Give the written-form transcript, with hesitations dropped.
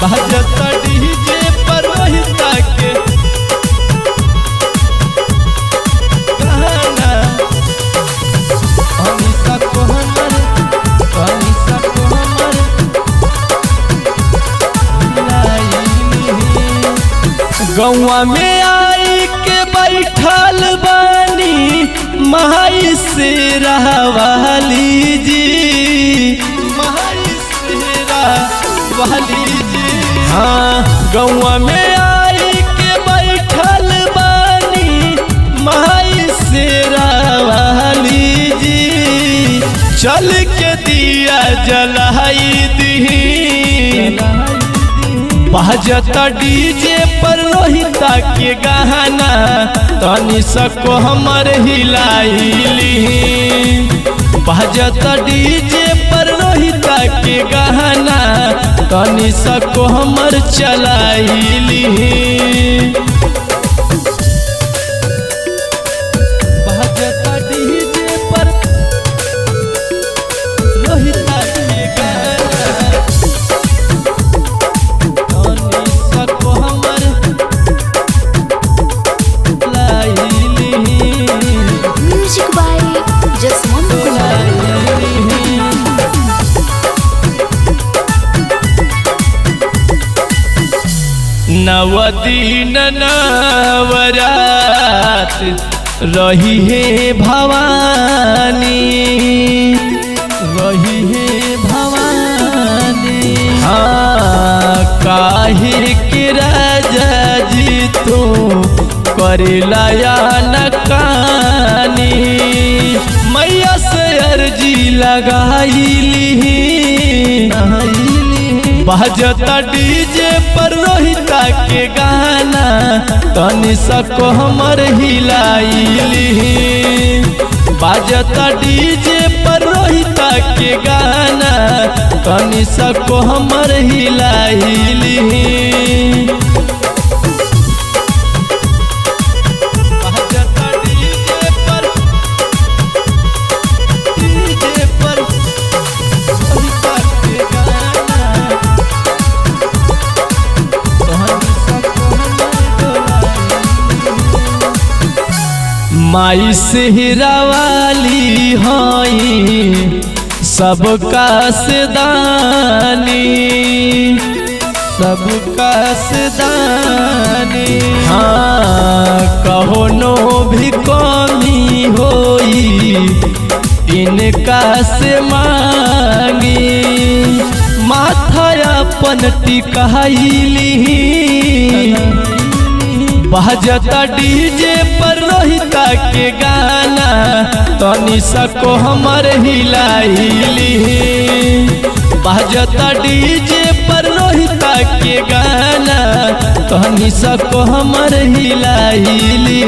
बाजता डीजे पर रोहिता के गाना। अनिशा को हमर गौवा में आई के बैठल बानी माई से रहवाली जी, माई से रहवाली जी। हाँ गौवा में आई के बैठल बानी माई से रहवाली जी। चल के दिया जलाई दी बाजता डीजे पर रोहिता के गाना। तनिषा को हमर हिलाइली बाजता डीजे पर रोहिता के गाना। तनिषा को हमर चलाइली बाजता डीजे पर रोहिता के गाना। नवदीन नवरात रही है भवानी, रही है भवानी। हाँ काहे के राजा जी तो करेला या नकानी। मैया से अर्जी लगाईली बाजता डीजे पर रोहिता के गाना। तनिषा को हमर हिलाइली बाजता डीजे पर रोहिता के गाना। तनिषा को हमर हिलाइली बाजता डीजे पर रोहिता के गाना। माई सेहरावाली हई सबका सदानी, सबका सदानी। हाँ कहो नो भी कमी होई इनका से मांगी। माथा अपन टिकाइली बाजता डीजे पर रोहिता के गाना। तनिषा को हमर हिलाइली बाजता डीजे पर रोहिता के गाना। तनिषा को हमर हिलाइली।